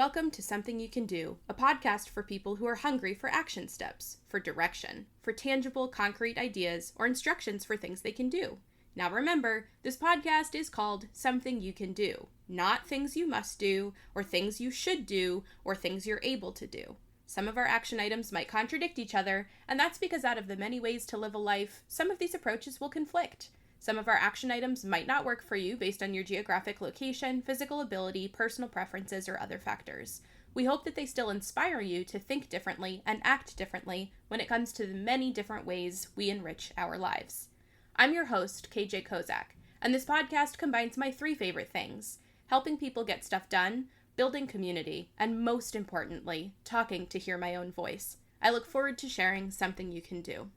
Welcome to Something You Can Do, a podcast for people who are hungry for action steps, for direction, for tangible, concrete ideas, or instructions for things they can do. Now remember, this podcast is called Something You Can Do, not things you must do, or things you should do, or things you're able to do. Some of our action items might contradict each other, and that's because out of the many ways to live a life, some of these approaches will conflict. Some of our action items might not work for you based on your geographic location, physical ability, personal preferences, or other factors. We hope that they still inspire you to think differently and act differently when it comes to the many different ways we enrich our lives. I'm your host, KJ Kozak, and this podcast combines my three favorite things: helping people get stuff done, building community, and most importantly, talking to hear my own voice. I look forward to sharing Something You Can Do.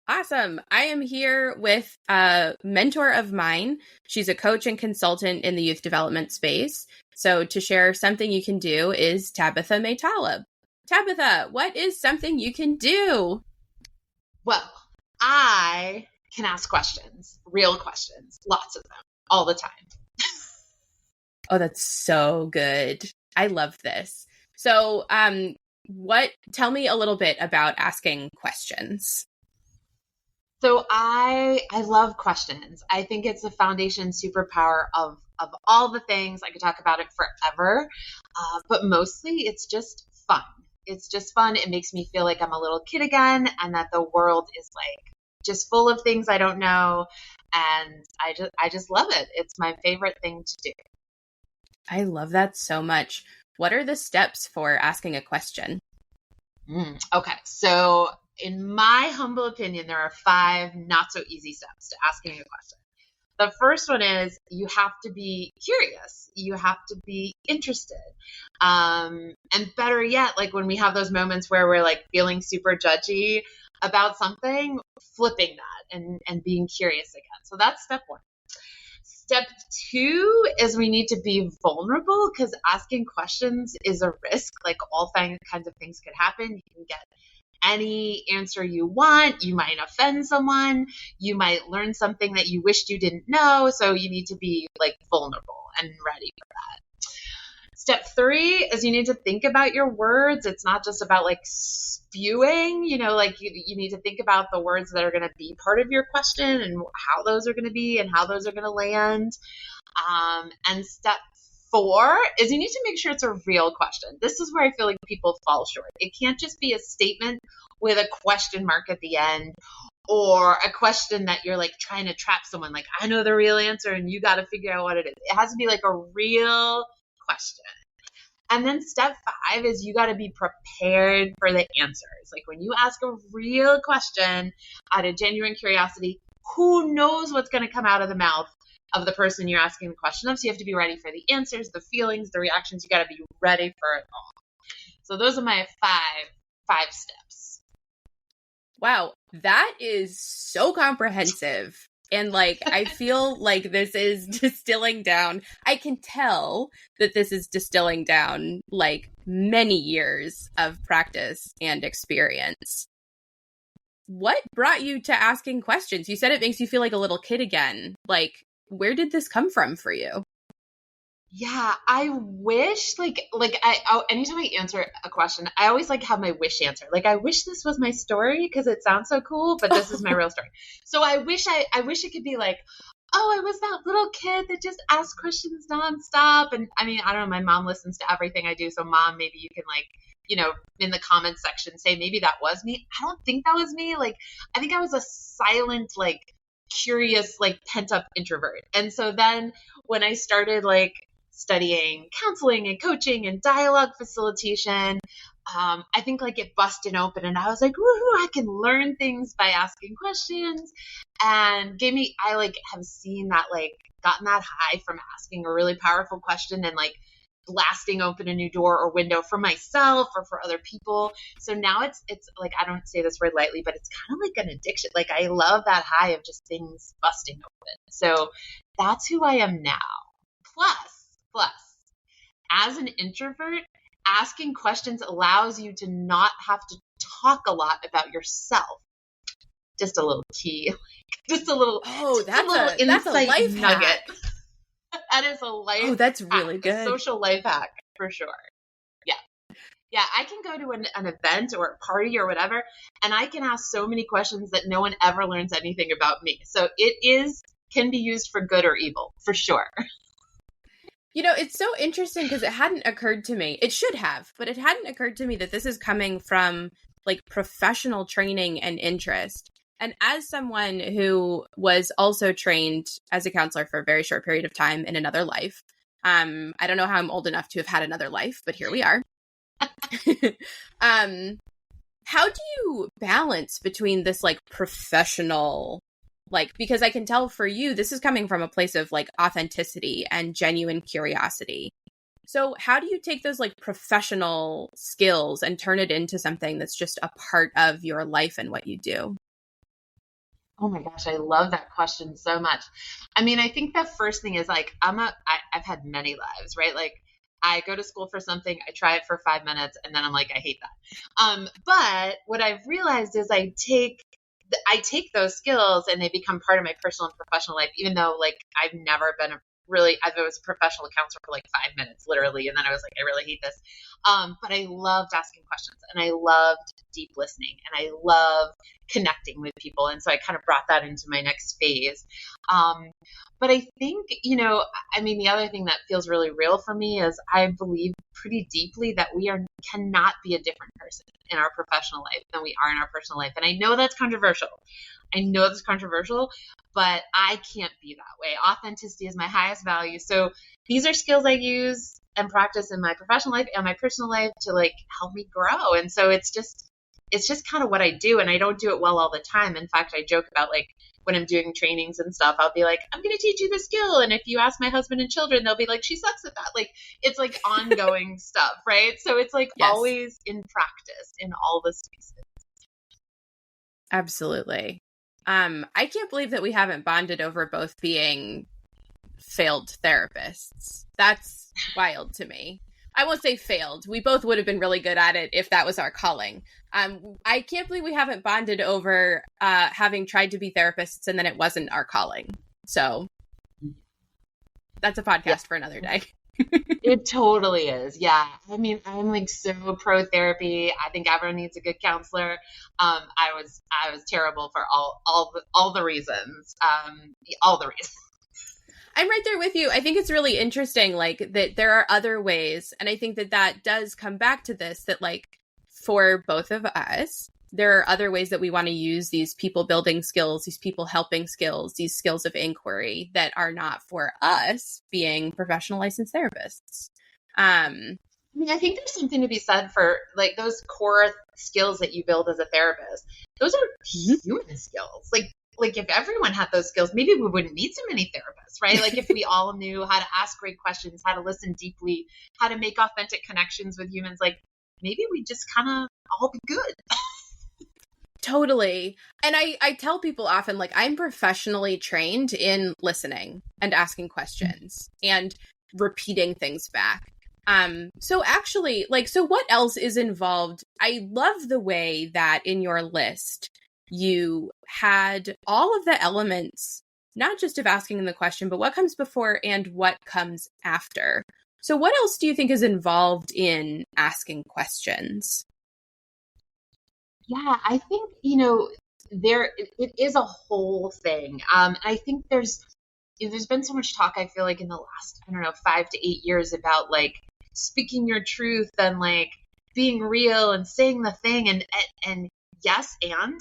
Awesome. I am here with a mentor of mine. She's a coach and consultant in the youth development space. So to share Something You Can Do is Tabitha May-Taleb. Tabitha, what is something you can do? Well, I can ask questions, real questions, lots of them, all the time. Oh, that's so good. I love this. So, tell me a little bit about asking questions. So I love questions. I think it's the foundation superpower of all the things. I could talk about it forever, but mostly it's just fun. It's just fun. It makes me feel like I'm a little kid again, and that the world is like just full of things I don't know, and I just love it. It's my favorite thing to do. I love that so much. What are the steps for asking a question? Okay, so in my humble opinion, there are 5 not so easy steps to asking a question. The first one is you have to be curious. You have to be interested. And better yet, like when we have those moments where we're like feeling super judgy about something, flipping that and being curious again. So that's step 1. Step 2 is we need to be vulnerable, because asking questions is a risk. Like all kinds of things could happen. You can get any answer you want. You might offend someone. You might learn something that you wished you didn't know. So you need to be like vulnerable and ready for that. Step 3 is you need to think about your words. It's not just about like spewing, like you need to think about the words that are going to be part of your question and how those are going to be and how those are going to land. And step 4 is you need to make sure it's a real question. This is where I feel like people fall short. It can't just be a statement with a question mark at the end, or a question that you're like trying to trap someone. Like, I know the real answer and you got to figure out what it is. It has to be like a real question. And then step 5 is you got to be prepared for the answers. Like when you ask a real question out of genuine curiosity, who knows what's going to come out of the mouth of the person you're asking the question of. So you have to be ready for the answers, the feelings, the reactions. You got to be ready for it all. So those are my five steps. Wow, that is so comprehensive. And like, I feel like this is distilling down. I can tell that this is distilling down like many years of practice and experience. What brought you to asking questions? You said it makes you feel like a little kid again. Like, where did this come from for you? Yeah, I wish anytime I answer a question, I always like have my wish answer. Like, I wish this was my story because it sounds so cool, but this is my real story. So I wish it could be like, oh, I was that little kid that just asked questions nonstop. And I mean, I don't know, my mom listens to everything I do. So Mom, maybe you can in the comments section say maybe that was me. I don't think that was me. Like, I think I was a silent, like curious, like pent up introvert. And so then when I started like studying counseling and coaching and dialogue facilitation, I think like it busted open and I was like, woohoo, I can learn things by asking questions. And I like have seen that, like gotten that high from asking a really powerful question and like blasting open a new door or window for myself or for other people. So now it's like, I don't say this word lightly, but it's kind of like an addiction. Like I love that high of just things busting open. So that's who I am now. Plus, as an introvert, asking questions allows you to not have to talk a lot about yourself. Just a little key, just a little that's a insight life nugget. hack. That is a life. Oh, that's really good. A social life hack for sure. Yeah. Yeah. I can go to an event or a party or whatever, and I can ask so many questions that no one ever learns anything about me. So can be used for good or evil for sure. It's so interesting because it hadn't occurred to me. It should have, but it hadn't occurred to me that this is coming from like professional training and interest. And as someone who was also trained as a counselor for a very short period of time in another life, I don't know how I'm old enough to have had another life, but here we are. How do you balance between this like professional, like, because I can tell for you, this is coming from a place of like authenticity and genuine curiosity. So how do you take those like professional skills and turn it into something that's just a part of your life and what you do? Oh my gosh, I love that question so much. I mean, I think the first thing is like, I've had many lives, right? Like I go to school for something, I try it for 5 minutes, and then I'm like, I hate that. But what I've realized is I take those skills and they become part of my personal and professional life, even though like I was a professional counselor for like 5 minutes, literally. And then I was like, I really hate this. But I loved asking questions and I loved deep listening and I love connecting with people. And so I kind of brought that into my next phase. But I think, the other thing that feels really real for me is I believe pretty deeply that we cannot be a different person in our professional life than we are in our personal life. And I know that's controversial. But I can't be that way. Authenticity is my highest value. So these are skills I use and practice in my professional life and my personal life to like help me grow. And so it's just kind of what I do. And I don't do it well all the time. In fact, I joke about like when I'm doing trainings and stuff, I'll be like, I'm going to teach you this skill. And if you ask my husband and children, they'll be like, she sucks at that. Like, it's like ongoing stuff, right? So it's like always in practice in all the spaces. Absolutely. I can't believe that we haven't bonded over both being failed therapists. That's wild to me. I won't say failed. We both would have been really good at it if that was our calling. I can't believe we haven't bonded over having tried to be therapists and then it wasn't our calling. So that's a podcast for another day. It totally is. Yeah. I mean, I'm like so pro therapy. I think everyone needs a good counselor. I was terrible for all the reasons. All the reasons. I'm right there with you. I think it's really interesting, like, that there are other ways. And I think that does come back to this, that, like, for both of us, there are other ways that we want to use these people building skills, these people helping skills, these skills of inquiry that are not for us being professional licensed therapists. I mean, I think there's something to be said for like those core skills that you build as a therapist. Those are human skills. Like if everyone had those skills, maybe we wouldn't need so many therapists, right? Like if we all knew how to ask great questions, how to listen deeply, how to make authentic connections with humans, like maybe we just kind of all be good. Totally. And I tell people often, like, I'm professionally trained in listening and asking questions and repeating things back. So actually, like, so what else is involved? I love the way that in your list, you had all of the elements, not just of asking the question, but what comes before and what comes after. So what else do you think is involved in asking questions? Yeah, I think, it is a whole thing. I think there's been so much talk, I feel like in the last, 5 to 8 years about like speaking your truth and like being real and saying the thing and yes, and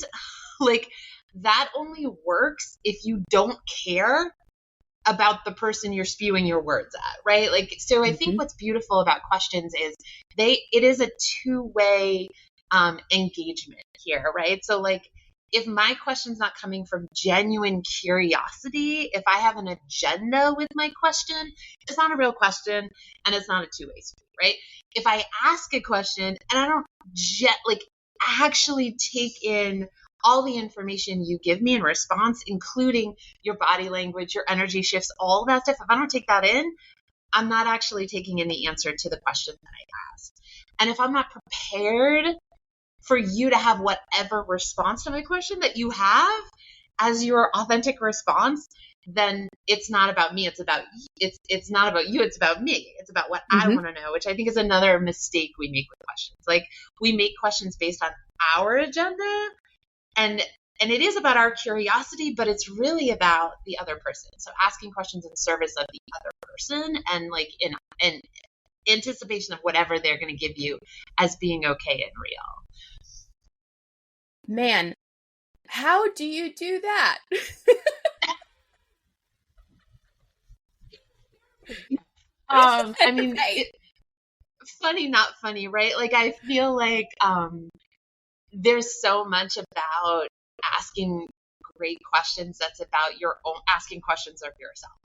like that only works if you don't care about the person you're spewing your words at, right? Like, so I think what's beautiful about questions is it is a two-way engagement here, right? So like if my question's not coming from genuine curiosity, if I have an agenda with my question, it's not a real question and it's not a two-way street, right? If I ask a question and I don't actually take in all the information you give me in response, including your body language, your energy shifts, all that stuff, if I don't take that in, I'm not actually taking in the answer to the question that I asked. And if I'm not prepared for you to have whatever response to my question that you have as your authentic response, then it's not about me. It's not about you. It's about me. It's about what I want to know, which I think is another mistake we make with questions. Like, we make questions based on our agenda, and it is about our curiosity, but it's really about the other person. So asking questions in service of the other person, and like in anticipation of whatever they're going to give you as being okay and real. Man, how do you do that? I mean, funny, not funny, right? Like, I feel like there's so much about asking great questions that's about your own, asking questions of yourself,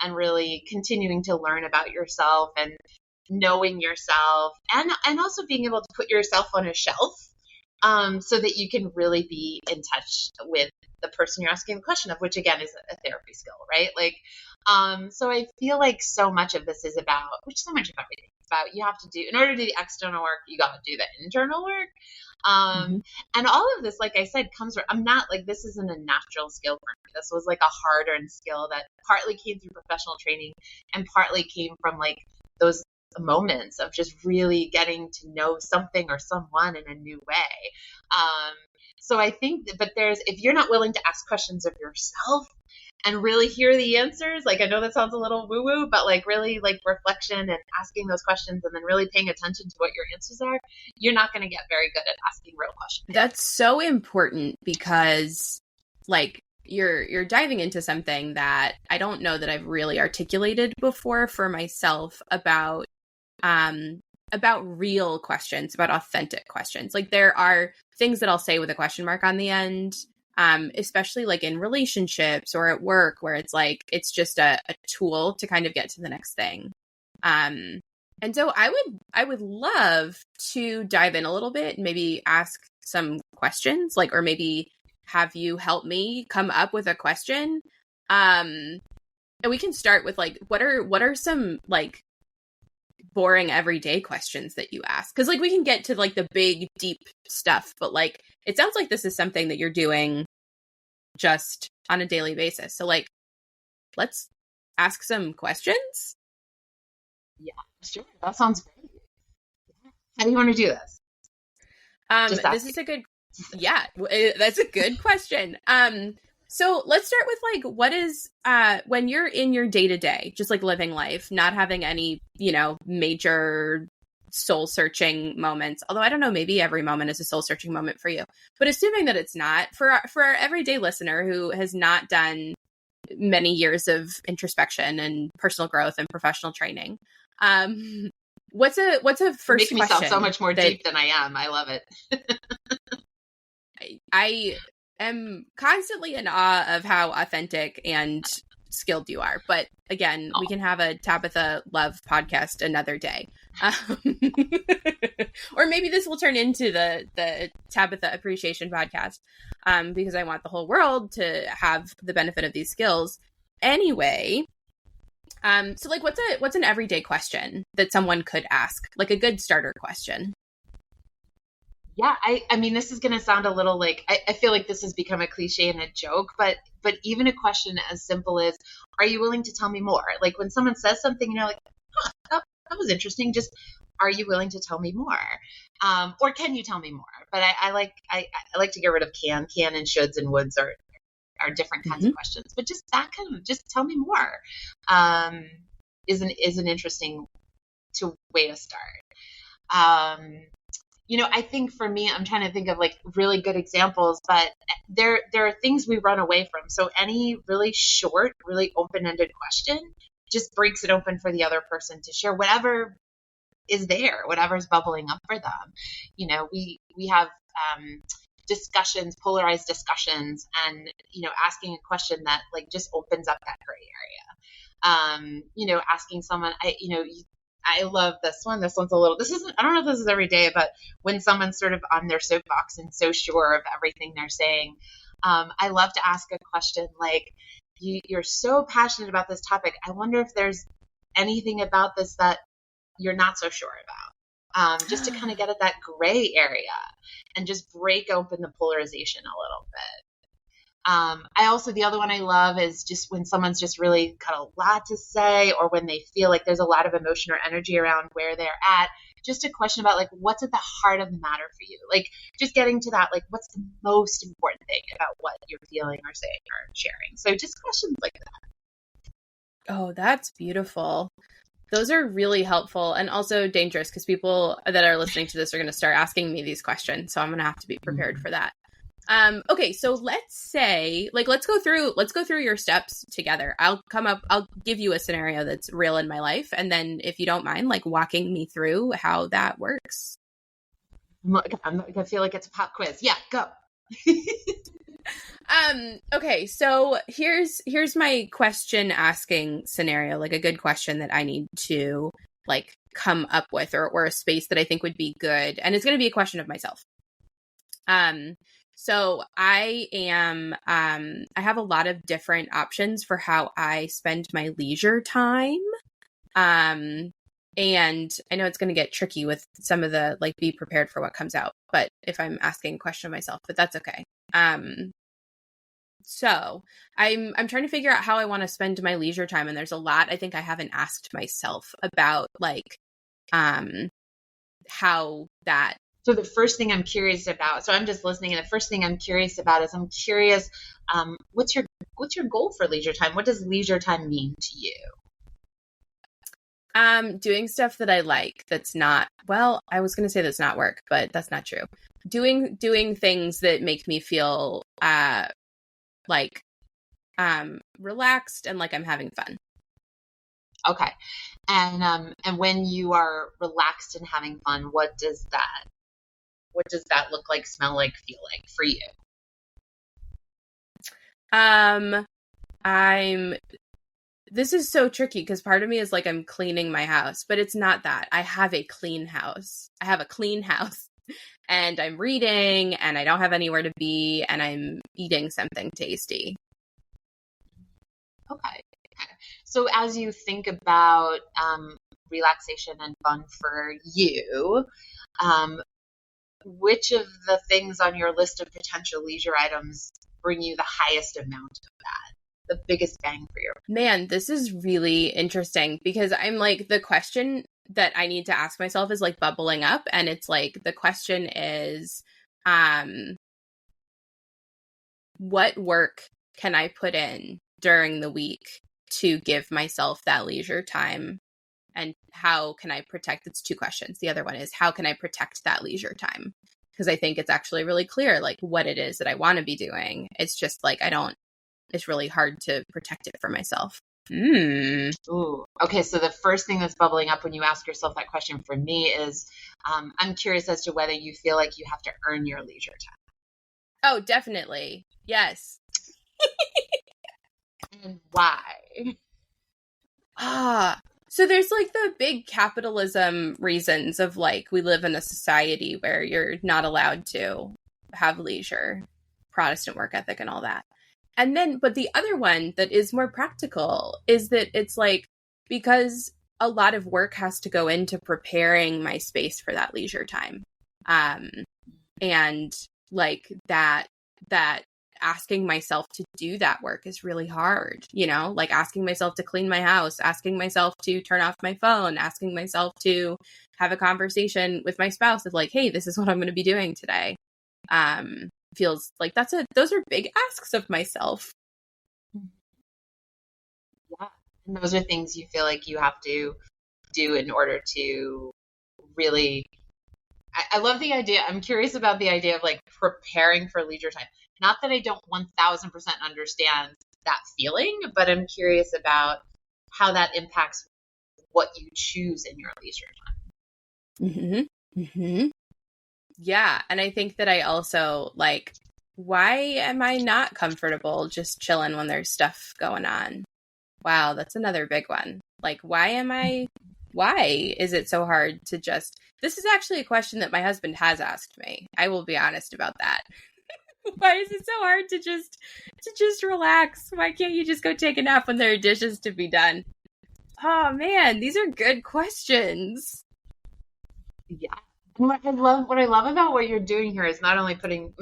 and really continuing to learn about yourself and knowing yourself, and also being able to put yourself on a shelf, so that you can really be in touch with the person you're asking the question of, which again is a therapy skill, right? Like, so I feel like so much of this is about, which so much of everything is about, you have to do, in order to do the external work, you got to do the internal work. And all of this, like I said, comes from, I'm not like, this isn't a natural skill for me. This was like a hard-earned skill that partly came through professional training and partly came from like those moments of just really getting to know something or someone in a new way. So I think, but if you're not willing to ask questions of yourself and really hear the answers, like, I know that sounds a little woo-woo, but like really like reflection and asking those questions and then really paying attention to what your answers are, you're not going to get very good at asking real questions. That's so important, because like you're diving into something that I don't know that I've really articulated before for myself about real questions, about authentic questions. Like, there are things that I'll say with a question mark on the end, especially like in relationships or at work, where it's like, it's just a tool to kind of get to the next thing. And so I would love to dive in a little bit and maybe ask some questions, like, or maybe have you help me come up with a question. And we can start with like, what are some like boring everyday questions that you ask? Because like, we can get to like the big deep stuff, but like, it sounds like this is something that you're doing just on a daily basis. So like, let's ask some questions. Yeah, sure. That sounds great. How do you want to do this? This is a good, that's a good question. So let's start with like, what is, when you're in your day-to-day, just like living life, not having any, major soul searching moments, although I don't know, maybe every moment is a soul searching moment for you, but assuming that it's not, for our everyday listener who has not done many years of introspection and personal growth and professional training, what's a first question? Making me sound so much more deep than I am. I love it. I am constantly in awe of how authentic and skilled you are. But again, we can have a Tabitha Love podcast another day. Or maybe this will turn into the Tabitha Appreciation podcast, because I want the whole world to have the benefit of these skills. Anyway, so like, what's an everyday question that someone could ask? Like a good starter question. Yeah, I mean, this is going to sound a little like, I feel like this has become a cliche and a joke, but even a question as simple as, are you willing to tell me more? Like, when someone says something, you're like, that was interesting. Just, are you willing to tell me more? Or can you tell me more? But I like to get rid of can and shoulds and woulds are different kinds of questions. But just that kind of, just tell me more, is an interesting way to start. I think for me, I'm trying to think of like really good examples, but there are things we run away from. So any really short, really open-ended question just breaks it open for the other person to share whatever is there, whatever's bubbling up for them. We have discussions, polarized discussions, and asking a question that like just opens up that gray area. Asking someone, I love this one. This one's I don't know if this is every day, but when someone's sort of on their soapbox and so sure of everything they're saying, I love to ask a question like, you're so passionate about this topic. I wonder if there's anything about this that you're not so sure just to kind of get at that gray area and just break open the polarization a little bit. I also, the other one I love is just when someone's just really got a lot to say, or when they feel like there's a lot of emotion or energy around where they're at, just a question about like, what's at the heart of the matter for you? Like just getting to that, like, what's the most important thing about what you're feeling or saying or sharing? So just questions like that. Oh, that's beautiful. Those are really helpful and also dangerous because people that are listening to this are going to start asking me these questions. So I'm going to have to be prepared for that. Okay, so let's say, like, let's go through your steps together. I'll give you a scenario that's real in my life. And then if you don't mind, like walking me through how that works. I feel like it's a pop quiz. Yeah, go. Okay, so here's my question asking scenario, like a good question that I need to like come up with or a space that I think would be good. And it's going to be a question of myself. So I have a lot of different options for how I spend my leisure time. And I know it's going to get tricky with some of the, like, be prepared for what comes out, but if I'm asking a question of myself, but that's okay. So I'm trying to figure out how I want to spend my leisure time. And there's a lot I think I haven't asked myself about, like, how that. So the first thing I'm curious about, so I'm just listening, and the first thing I'm curious about is I'm curious, what's your goal for leisure time? What does leisure time mean to you? Doing stuff that I like. That's not, well, I was going to say that's not work, but that's not true. Doing things that make me feel, like, relaxed and like I'm having fun. Okay. And when you are relaxed and having fun, what does that look like, smell like, feel like for you? This is so tricky because part of me is like I'm cleaning my house, but it's not that. I have a clean house. And I'm reading and I don't have anywhere to be and I'm eating something tasty. Okay. So as you think about relaxation and fun for you, which of the things on your list of potential leisure items bring you the highest amount of that, the biggest bang for your man? This is really interesting because I'm like, the question that I need to ask myself is like bubbling up, and it's like the question is, what work can I put in during the week to give myself that leisure time? And how can I protect? It's two questions. The other one is, how can I protect that leisure time? Because I think it's actually really clear, like, what it is that I want to be doing. It's just like, it's really hard to protect it for myself. Ooh. Okay, so the first thing that's bubbling up when you ask yourself that question for me is, I'm curious as to whether you feel like you have to earn your leisure time. Oh, definitely. Yes. And why? So there's like the big capitalism reasons of like, we live in a society where you're not allowed to have leisure, Protestant work ethic and all that. And then, but the other one that is more practical is that it's like, because a lot of work has to go into preparing my space for that leisure time. And like that asking myself to do that work is really hard, you know, like asking myself to clean my house, asking myself to turn off my phone, asking myself to have a conversation with my spouse of like, hey, this is what I'm going to be doing today. Feels like those are big asks of myself. Yeah. And those are things you feel like you have to do in order to really, I love the idea. I'm curious about the idea of like preparing for leisure time. Not that I don't 1000% understand that feeling, but I'm curious about how that impacts what you choose in your leisure time. Yeah. And I think that I also like, why am I not comfortable just chilling when there's stuff going on? Wow, that's another big one. Like, why is it so hard to just, this is actually a question that my husband has asked me. I will be honest about that. Why is it so hard to just relax? Why can't you just go take a nap when there are dishes to be done? Oh man, these are good questions. Yeah. And what I love about what you're doing here is not only putting,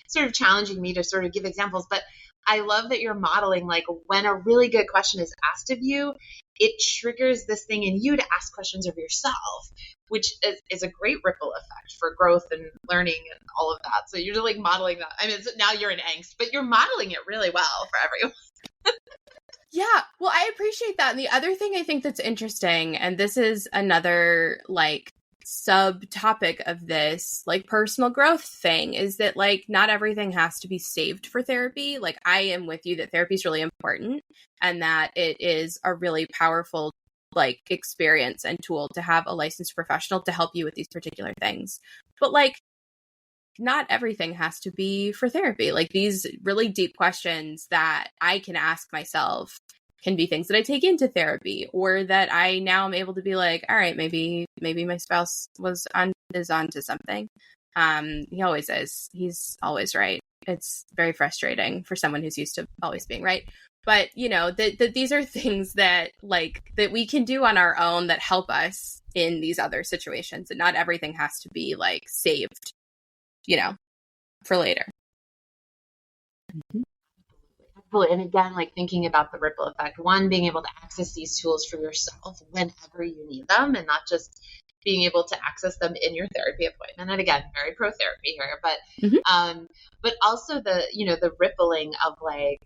sort of challenging me to sort of give examples, but I love that you're modeling like when a really good question is asked of you, it triggers this thing in you to ask questions of yourself, which is a great ripple effect for growth and learning and all of that. So you're just like modeling that. I mean, now you're in angst, but you're modeling it really well for everyone. Yeah, well, I appreciate that. And the other thing I think that's interesting, and this is another like subtopic of this like personal growth thing, is that like not everything has to be saved for therapy. Like I am with you that therapy is really important and that it is a really powerful like experience and tool to have a licensed professional to help you with these particular things. But like not everything has to be for therapy. Like these really deep questions that I can ask myself can be things that I take into therapy, or that I now am able to be like, all right, maybe my spouse is onto something. He always is. He's always right. It's very frustrating for someone who's used to always being right. But that these are things that that we can do on our own that help us in these other situations, and not everything has to be like saved for later. Absolutely. And again, like thinking about the ripple effect, one, being able to access these tools for yourself whenever you need them, and not just being able to access them in your therapy appointment. And again, very pro therapy here, but also the rippling of like,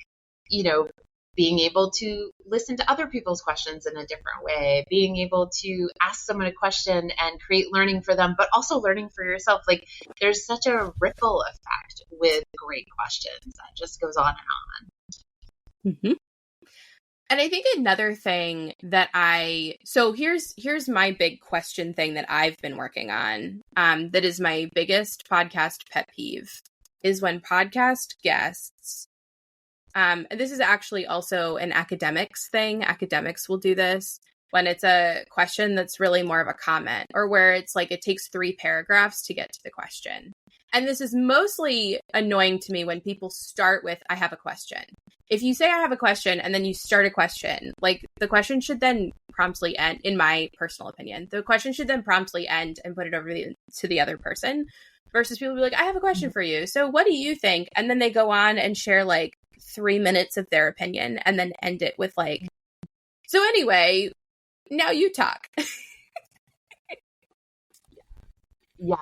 being able to listen to other people's questions in a different way, being able to ask someone a question and create learning for them, but also learning for yourself. Like there's such a ripple effect with great questions that just goes on and on. Mm-hmm. And I think another thing that here's my big question thing that I've been working on, that is my biggest podcast pet peeve, is when podcast guests, and this is actually also an academics thing. Academics will do this when it's a question that's really more of a comment, or where it's like it takes 3 paragraphs to get to the question. And this is mostly annoying to me when people start with, I have a question. If you say I have a question and then you start a question, like the question should then promptly end, in my personal opinion, the question should then promptly end and put it over to the other person, versus people be like, I have a question for you. So what do you think? And then they go on and share like 3 minutes of their opinion and then end it with like, so anyway, now you talk. Yes.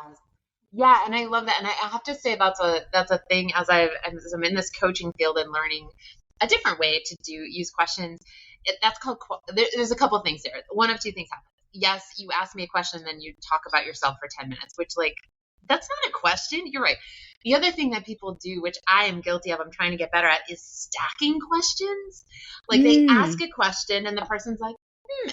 Yeah, and I love that. And I have to say that's a thing as I'm in this coaching field and learning a different way to use questions. That's called, there's a couple of things there. One of two things happen. Yes, you ask me a question, then you talk about yourself for 10 minutes, which like, that's not a question. You're right. The other thing that people do, which I am guilty of, I'm trying to get better at, is stacking questions. Like they ask a question and the person's like,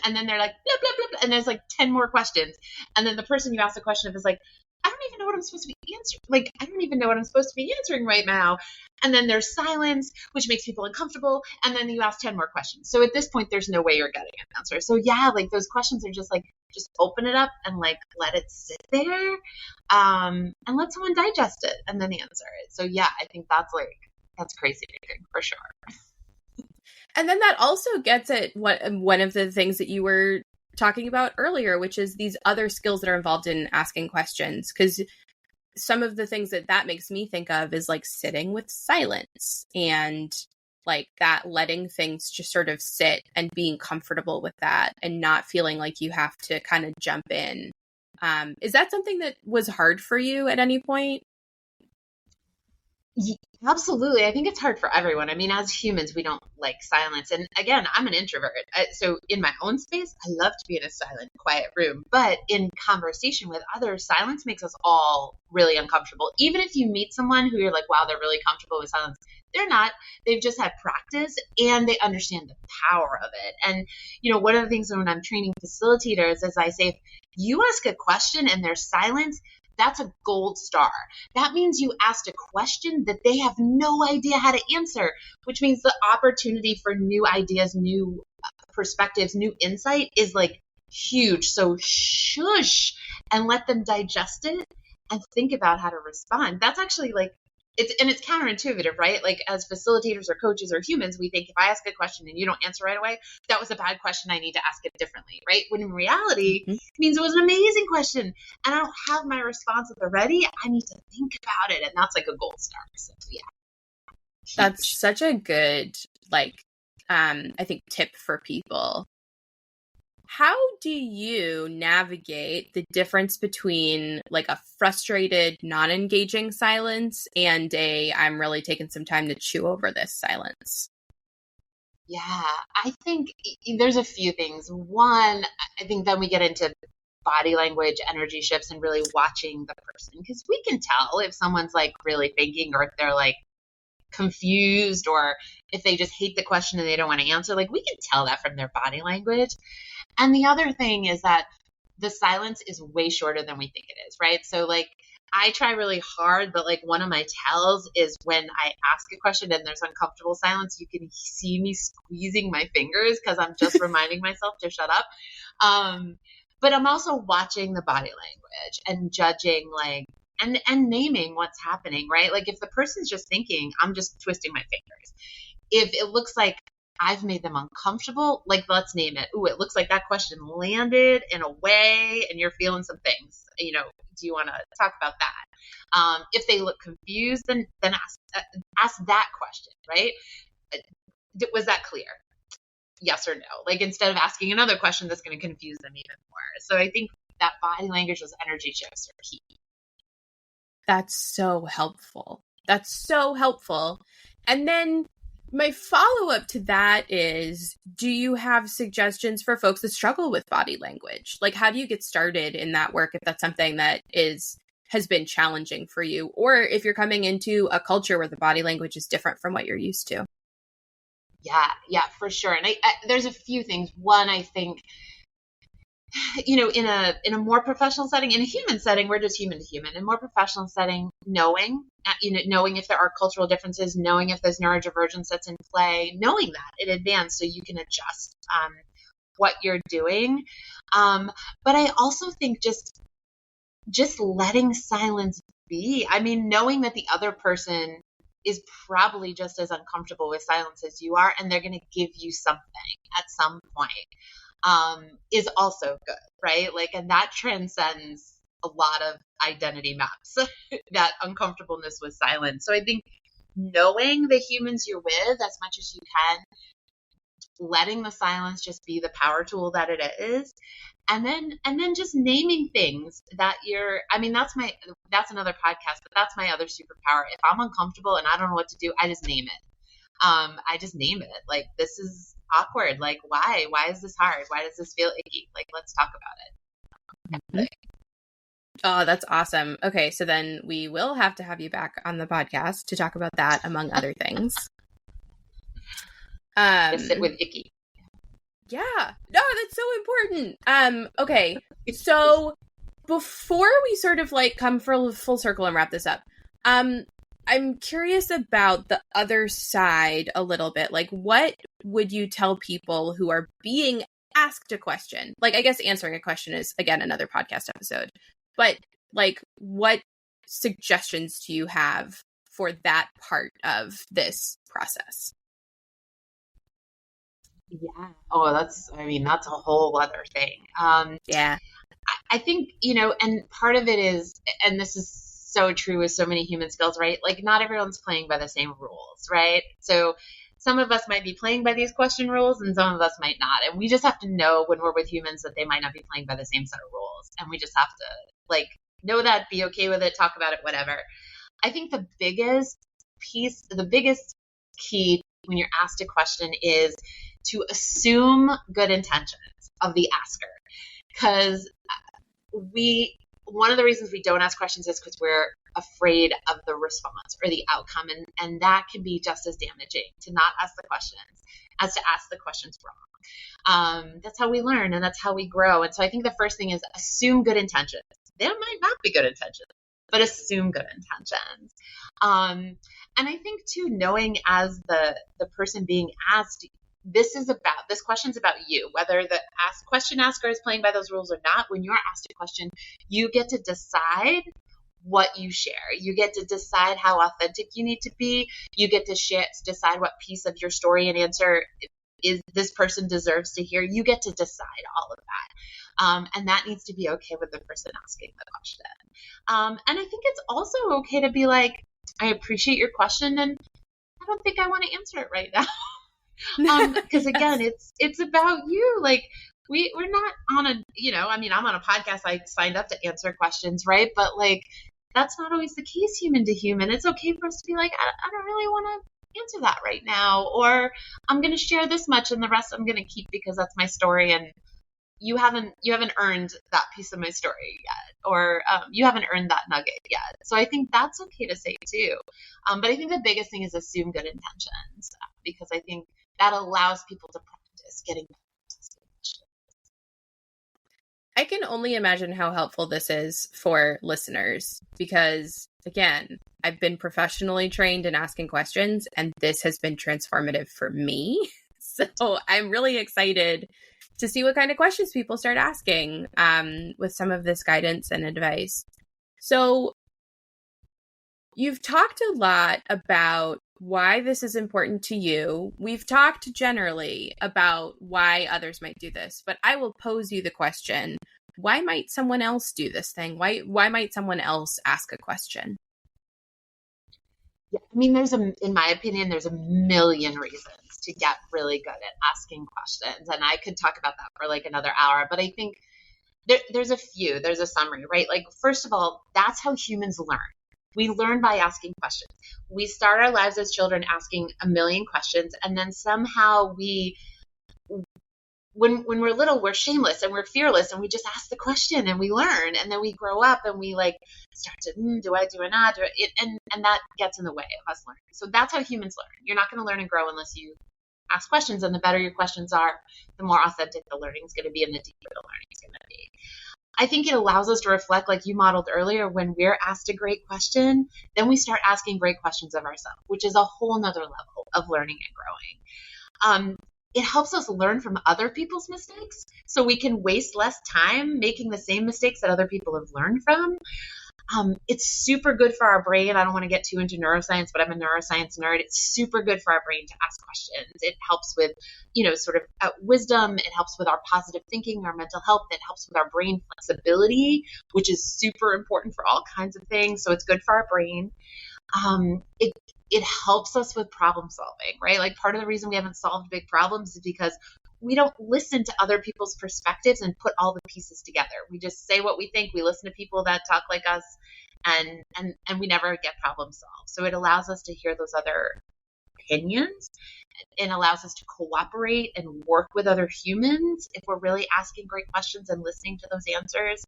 and then they're like, blah, blah, blah, blah, and there's like 10 more questions. And then the person you ask the question of is like, I don't even know what I'm supposed to be answering. Like, I don't even know what I'm supposed to be answering right now. And then there's silence, which makes people uncomfortable. And then you ask 10 more questions. So at this point, there's no way you're getting an answer. So yeah, like those questions are just like, just open it up and like, let it sit there, and let someone digest it and then answer it. So yeah, I think that's crazy for sure. And then that also gets at one of the things that you were talking about earlier, which is these other skills that are involved in asking questions. Because some of the things that makes me think of is like sitting with silence and like that, letting things just sort of sit and being comfortable with that and not feeling like you have to kind of jump in. Is that something that was hard for you at any point? Yeah, absolutely. I think it's hard for everyone. I mean, as humans, we don't like silence. And again, I'm an introvert. So in my own space, I love to be in a silent, quiet room. But in conversation with others, silence makes us all really uncomfortable. Even if you meet someone who you're like, wow, they're really comfortable with silence. They're not. They've just had practice and they understand the power of it. And, one of the things when I'm training facilitators is I say, if you ask a question and there's silence, that's a gold star. That means you asked a question that they have no idea how to answer, which means the opportunity for new ideas, new perspectives, new insight is like huge. So shush and let them digest it and think about how to respond. That's actually like it's counterintuitive, right? Like as facilitators or coaches or humans, we think if I ask a question and you don't answer right away, that was a bad question. I need to ask it differently, right? When in reality, it means it was an amazing question and I don't have my response at the ready. I need to think about it. And that's like a gold star. So yeah. That's such a good, like, I think tip for people. How do you navigate the difference between like a frustrated, non-engaging silence and I'm really taking some time to chew over this silence? Yeah, I think there's a few things. One, I think then we get into body language, energy shifts, and really watching the person, because we can tell if someone's like really thinking or if they're like confused or if they just hate the question and they don't want to answer. Like we can tell that from their body language. And the other thing is that the silence is way shorter than we think it is, right? So like I try really hard, but like one of my tells is when I ask a question and there's uncomfortable silence, you can see me squeezing my fingers because I'm just reminding myself to shut up. But I'm also watching the body language and judging like and naming what's happening, right? Like if the person's just thinking, I'm just twisting my fingers. If it looks like I've made them uncomfortable, like let's name it. Ooh, it looks like that question landed in a way and you're feeling some things. You know, do you want to talk about that? If they look confused, then ask that question, right? Was that clear? Yes or no? Like instead of asking another question that's going to confuse them even more. So I think that body language, those energy shifts are key. That's so helpful. And then my follow-up to that is, do you have suggestions for folks that struggle with body language? Like, how do you get started in that work if that's something that has been challenging for you? Or if you're coming into a culture where the body language is different from what you're used to? Yeah, for sure. And I there's a few things. One, I think, you know, in a more professional setting, in a human setting, we're just human to human. In a more professional setting, knowing if there are cultural differences, knowing if there's neurodivergence that's in play, knowing that in advance so you can adjust what you're doing. But I also think just letting silence be. I mean, knowing that the other person is probably just as uncomfortable with silence as you are, and they're going to give you something at some point. Is also good, right? Like, and that transcends a lot of identity maps, that uncomfortableness with silence. So I think knowing the humans you're with as much as you can, letting the silence just be the power tool that it is, and then just naming things that that's another podcast, but that's my other superpower. If I'm uncomfortable and I don't know what to do, I just name it. I just name it. Like, this is awkward. Like, why is this hard? Why does this feel icky? Like, let's talk about it. Mm-hmm. Oh, that's awesome. Okay, so then we will have to have you back on the podcast to talk about that, among other things. Just sit with icky. Yeah. No, that's so important. Okay. So before we sort of like come full circle and wrap this up, I'm curious about the other side a little bit. Like, what would you tell people who are being asked a question? Like, I guess answering a question is, again, another podcast episode. But, like, what suggestions do you have for that part of this process? Yeah. Oh, that's a whole other thing. Yeah. I think, and part of it is, and this is so true with so many human skills, right? Like, not everyone's playing by the same rules, right? So some of us might be playing by these question rules and some of us might not. And we just have to know when we're with humans that they might not be playing by the same set of rules. And we just have to, like, know that, be okay with it, talk about it, whatever. I think the biggest key when you're asked a question is to assume good intentions of the asker. Because one of the reasons we don't ask questions is because we're afraid of the response or the outcome. And that can be just as damaging to not ask the questions as to ask the questions wrong. That's how we learn and that's how we grow. And so I think the first thing is assume good intentions. There might not be good intentions, but assume good intentions. And I think too, knowing as the person being asked, this question's about you, whether the question asker is playing by those rules or not. When you're asked a question, you get to decide what you share. You get to decide how authentic you need to be. You get to decide what piece of your story and answer is this person deserves to hear. You get to decide all of that. And that needs to be okay with the person asking the question. And I think it's also okay to be like, I appreciate your question, and I don't think I want to answer it right now. Because again, it's about you. Like, we're not on a, I'm on a podcast. I signed up to answer questions, right? But like, that's not always the case human to human. It's okay for us to be like, I don't really want to answer that right now, or I'm going to share this much and the rest I'm going to keep because that's my story, and you haven't earned that piece of my story yet, or you haven't earned that nugget yet. So I think that's okay to say too. But I think the biggest thing is assume good intentions, because I think that allows people to practice getting better. I can only imagine how helpful this is for listeners, because again, I've been professionally trained in asking questions, and this has been transformative for me. So I'm really excited to see what kind of questions people start asking with some of this guidance and advice. So you've talked a lot about why this is important to you. We've talked generally about why others might do this, but I will pose you the question, why might someone else do this thing? Why might someone else ask a question? Yeah, I mean, in my opinion, there's a million reasons to get really good at asking questions. And I could talk about that for like another hour, but I think there's a summary, right? Like, first of all, that's how humans learn. We learn by asking questions. We start our lives as children asking a million questions, and then somehow when we're little, we're shameless and we're fearless, and we just ask the question and we learn, and then we grow up and we like start to do I not do it, and that gets in the way of us learning. So that's how humans learn. You're not going to learn and grow unless you ask questions, and the better your questions are, the more authentic the learning is going to be and the deeper the learning is going to be. I think it allows us to reflect, like you modeled earlier. When we're asked a great question, then we start asking great questions of ourselves, which is a whole nother level of learning and growing. It helps us learn from other people's mistakes, so we can waste less time making the same mistakes that other people have learned from. It's super good for our brain. I don't want to get too into neuroscience, but I'm a neuroscience nerd. It's super good for our brain to ask questions. It helps with, sort of wisdom. It helps with our positive thinking, our mental health. It helps with our brain flexibility, which is super important for all kinds of things. So it's good for our brain. It helps us with problem solving, right? Like, part of the reason we haven't solved big problems is because we don't listen to other people's perspectives and put all the pieces together. We just say what we think. We listen to people that talk like us, and we never get problem solved. So it allows us to hear those other opinions, and allows us to cooperate and work with other humans if we're really asking great questions and listening to those answers.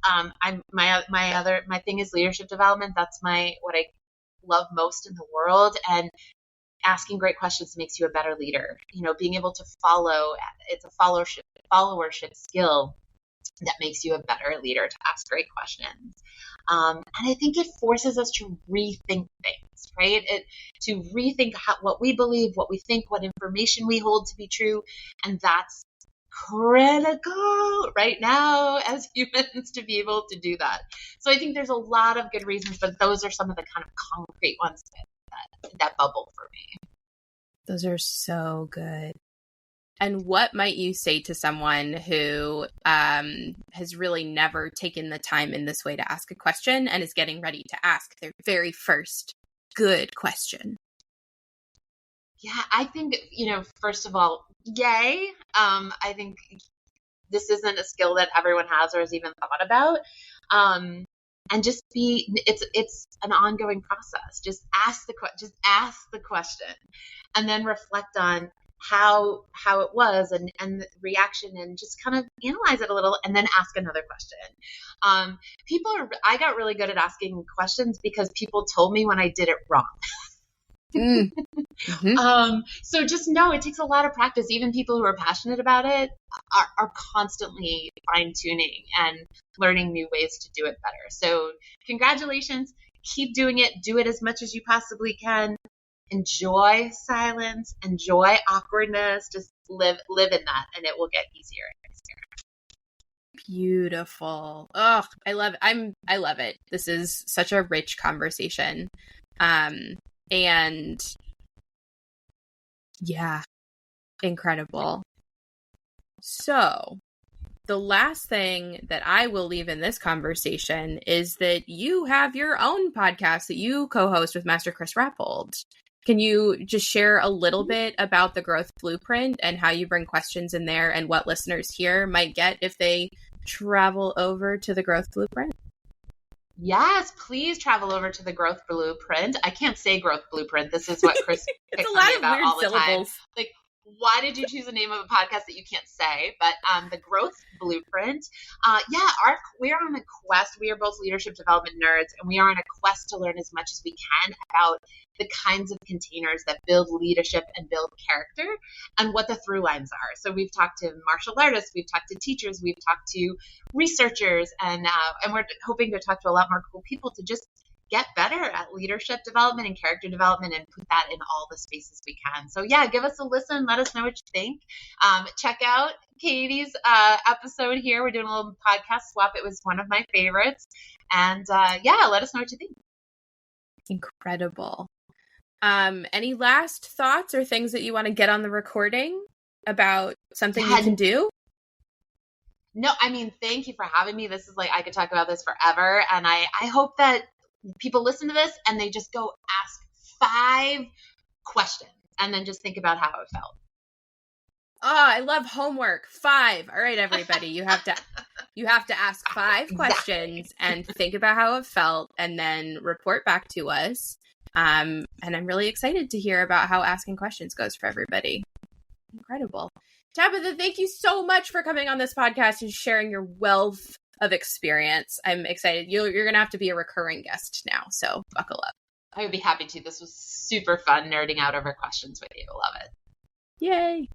My thing is leadership development. That's what I love most in the world. And asking great questions makes you a better leader. Being able to follow, it's a followership skill that makes you a better leader, to ask great questions. And I think it forces us to rethink things, right? To rethink what we believe, what we think, what information we hold to be true. And that's critical right now as humans to be able to do that. So I think there's a lot of good reasons, but those are some of the kind of concrete ones that bubble for me. Those are so good. And what might you say to someone who has really never taken the time in this way to ask a question and is getting ready to ask their very first good question? Yeah, I think, first of all, yay. I think this isn't a skill that everyone has or has even thought about. And just it's an ongoing process. Just ask the question, and then reflect on how it was and the reaction, and just kind of analyze it a little, and then ask another question. I got really good at asking questions because people told me when I did it wrong. Mm-hmm. So just know it takes a lot of practice. Even people who are passionate about it are constantly fine-tuning and learning new ways to do it better. So congratulations. Keep doing it. Do it as much as you possibly can. Enjoy silence. Enjoy awkwardness. Just live in that, and it will get easier and easier. Beautiful. Oh, I love it. I love it. This is such a rich conversation. And yeah, incredible. So the last thing that I will leave in this conversation is that you have your own podcast that you co-host with Master Chris Rappold. Can you just share a little bit about the Growth Blueprint and how you bring questions in there and what listeners here might get if they travel over to the Growth Blueprint? Yes, please travel over to the Growth Blueprint. I can't say Growth Blueprint. This is what Chris it's picks a lot on me of about weird all the syllables. time. Like, why did you choose the name of a podcast that you can't say? But the Growth Blueprint, we're on a quest. We are both leadership development nerds, and we are on a quest to learn as much as we can about the kinds of containers that build leadership and build character and what the through lines are. So we've talked to martial artists, we've talked to teachers, we've talked to researchers, and we're hoping to talk to a lot more cool people to just get better at leadership development and character development and put that in all the spaces we can. So yeah, give us a listen. Let us know what you think. Check out Katie's episode here. We're doing a little podcast swap. It was one of my favorites. And let us know what you think. Incredible. Any last thoughts or things that you want to get on the recording about something you can do? No, I mean, thank you for having me. This is I could talk about this forever. And I hope that people listen to this and they just go ask 5 questions and then just think about how it felt. Oh, I love homework. 5. All right, everybody. You have to ask 5 questions and think about how it felt and then report back to us. And I'm really excited to hear about how asking questions goes for everybody. Incredible. Tabitha, thank you so much for coming on this podcast and sharing your wealth of experience. I'm excited. You're going to have to be a recurring guest now, so buckle up. I would be happy to. This was super fun nerding out over questions with you. Love it. Yay.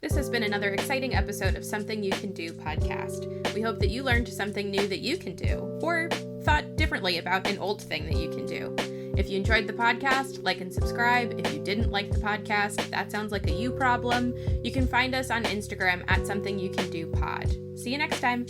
This has been another exciting episode of Something You Can Do podcast. We hope that you learned something new that you can do, or thought differently about an old thing that you can do. If you enjoyed the podcast, like and subscribe. If you didn't like the podcast, that sounds like a you problem. You can find us on Instagram at Something You Can Do Pod. See you next time.